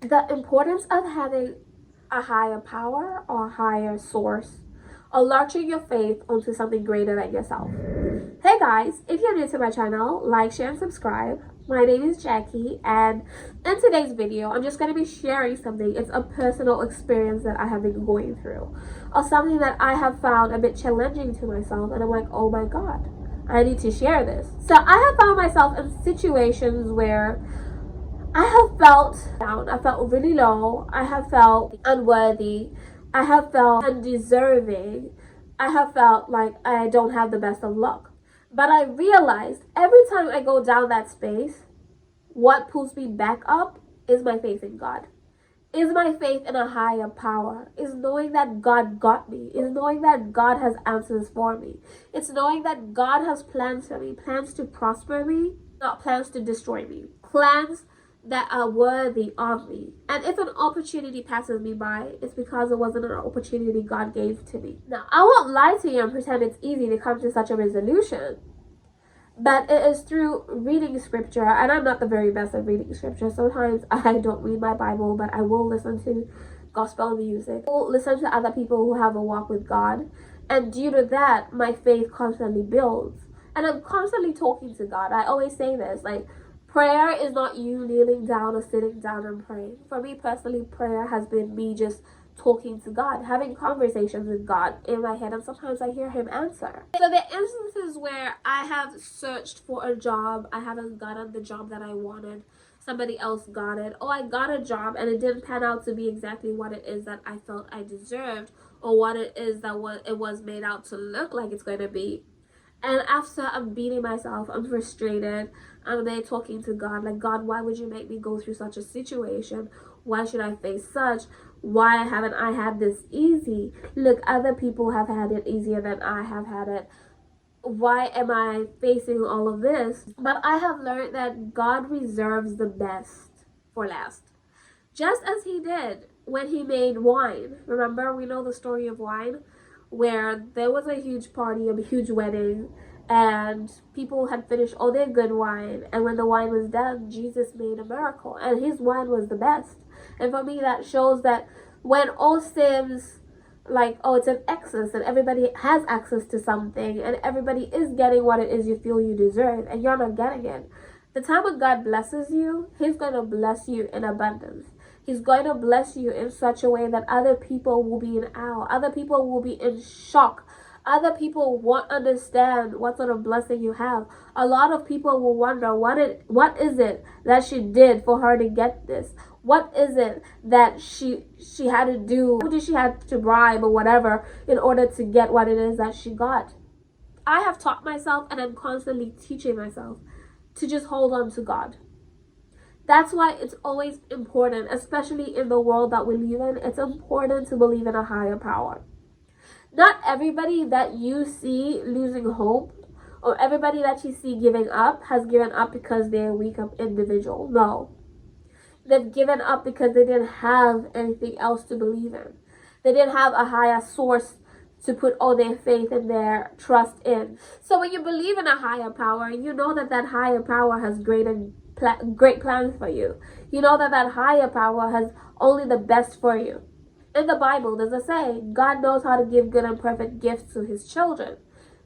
the importance of having a higher power or higher source, or launching your faith onto something greater than yourself. Hey guys, if you're new to my channel, like, share, and subscribe. My name is Jackie, and in today's video, I'm just going to be sharing something. It's a personal experience that I have been going through, or something that I have found a bit challenging to myself, and I'm like, oh my god, I need to share this. So I have found myself in situations where I have felt down, I felt really low, I have felt unworthy, I have felt undeserving, I have felt like I don't have the best of luck. But I realized every time I go down that space, what pulls me back up is my faith in God. Is my faith in a higher power. Is knowing that God got me. Is knowing that God has answers for me. It's knowing that God has plans for me. Plans to prosper me, not plans to destroy me. Plans that are worthy of me. And if an opportunity passes me by, it's because it wasn't an opportunity God gave to me. Now, I won't lie to you and pretend it's easy to come to such a resolution, but it is through reading scripture, and I'm not the very best at reading scripture. Sometimes I don't read my Bible, but I will listen to gospel music. I will listen to other people who have a walk with God, and due to that, my faith constantly builds. And I'm constantly talking to God. I always say this, like, prayer is not you kneeling down or sitting down and praying. For me personally, prayer has been me just talking to God, having conversations with God in my head, and sometimes I hear him answer. So there are instances where I have searched for a job, I haven't gotten the job that I wanted, somebody else got it, or I got a job and it didn't pan out to be exactly what it is that I felt I deserved, or what it is that it was made out to look like it's going to be. And after I'm beating myself, I'm frustrated, I'm there talking to God, like, God, why would you make me go through such a situation? Why should I face such? Why haven't I had this easy? Look, other people have had it easier than I have had it. Why am I facing all of this? But I have learned that God reserves the best for last. Just as he did when he made wine. Remember, we know the story of wine, where there was a huge party, a huge wedding, and people had finished all their good wine, and when the wine was done, Jesus made a miracle, and his wine was the best. And for me, that shows that when all seems like, oh, it's an excess and everybody has access to something and everybody is getting what it is you feel you deserve, and you're not getting it, the time when God blesses you, he's going to bless you in abundance. He's going to bless you in such a way that other people will be in awe. Other people will be in shock. Other people won't understand what sort of blessing you have. A lot of people will wonder, what is it that she did for her to get this? What is it that she had to do? Who did she have to bribe or whatever in order to get what it is that she got? I have taught myself, and I'm constantly teaching myself, to just hold on to God. That's why it's always important, especially in the world that we live in, it's important to believe in a higher power. Not everybody that you see losing hope, or everybody that you see giving up, has given up because they're a weak individual. No. They've given up because they didn't have anything else to believe in. They didn't have a higher source to put all their faith and their trust in. So when you believe in a higher power, you know that that higher power has great plans for you. You know that that higher power has only the best for you. In the Bible, there's a saying, God knows how to give good and perfect gifts to his children.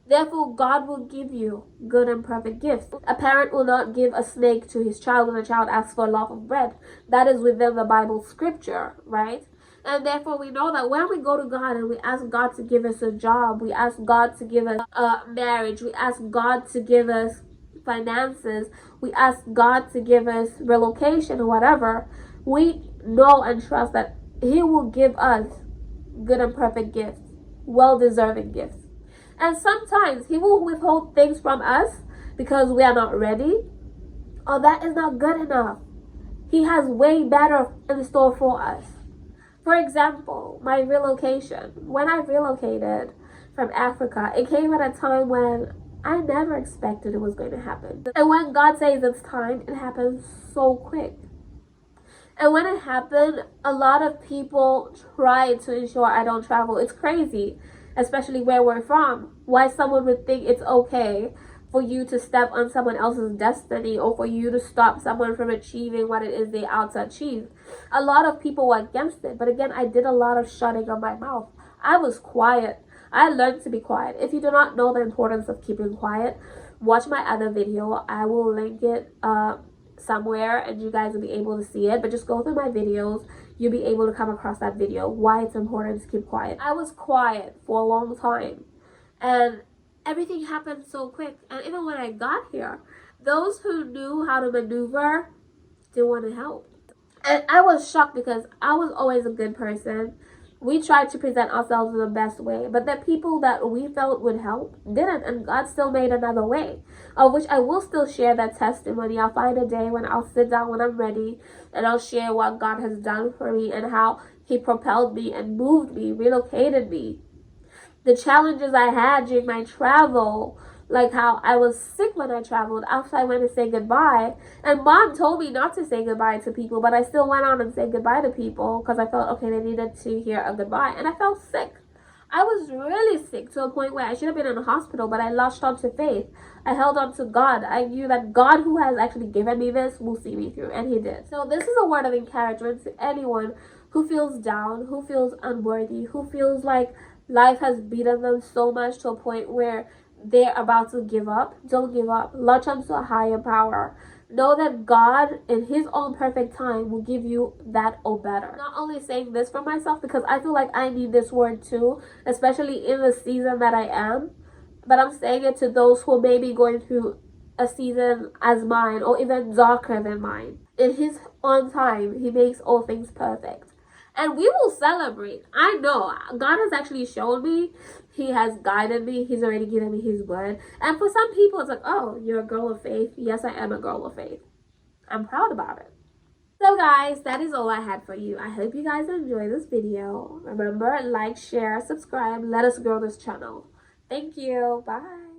Therefore, God will give you good and perfect gifts. A parent will not give a snake to his child when a child asks for a loaf of bread. That is within the Bible scripture, right? And therefore, we know that when we go to God and we ask God to give us a job, we ask God to give us a marriage, we ask God to give us finances, we ask God to give us relocation or whatever, we know and trust that he will give us good and perfect gifts, well-deserving gifts. And sometimes he will withhold things from us because we are not ready, or that is not good enough. He has way better in store for us. For example, my relocation. When I relocated from Africa, it came at a time when I never expected it was going to happen. And when God says it's time, it happens so quick. And when it happened, a lot of people tried to ensure I don't travel. It's crazy, especially where we're from. Why someone would think it's okay for you to step on someone else's destiny or for you to stop someone from achieving what it is they out to achieve. A lot of people were against it, but again, I did a lot of shutting of my mouth. I was quiet. I learned to be quiet. If you do not know the importance of keeping quiet, watch my other video. I will link it somewhere and you guys will be able to see it, but just go through my videos. You'll be able to come across that video, why it's important to keep quiet. I was quiet for a long time and everything happened so quick. And even when I got here, those who knew how to maneuver didn't want to help. And I was shocked because I was always a good person. We tried to present ourselves in the best way, but the people that we felt would help didn't, and God still made another way, of which I will still share that testimony. I'll find a day when I'll sit down when I'm ready, and I'll share what God has done for me and how He propelled me and moved me, relocated me. The challenges I had during my travel, like how I was sick when I traveled after I went to say goodbye. And Mom told me not to say goodbye to people, but I still went on and said goodbye to people because I felt, okay, they needed to hear a goodbye. And I felt sick. I was really sick to a point where I should have been in a hospital, but I latched on to faith. I held on to God. I knew that God, who has actually given me this, will see me through, and He did. So this is a word of encouragement to anyone who feels down, who feels unworthy, who feels like life has beaten them so much to a point where they're about to give up. Don't give up. Latch onto a higher power. Know that God, in His own perfect time, will give you that or better. I'm not only saying this for myself because I feel like I need this word too, especially in the season that I am, but I'm saying it to those who may be going through a season as mine or even darker than mine. In His own time, He makes all things perfect. And we will celebrate. I know God has actually shown me. He has guided me. He's already given me His word. And for some people, it's like, oh, you're a girl of faith. Yes, I am a girl of faith. I'm proud about it. So guys, that is all I had for you. I hope you guys enjoy this video. Remember, like, share, subscribe. Let us grow this channel. Thank you. Bye.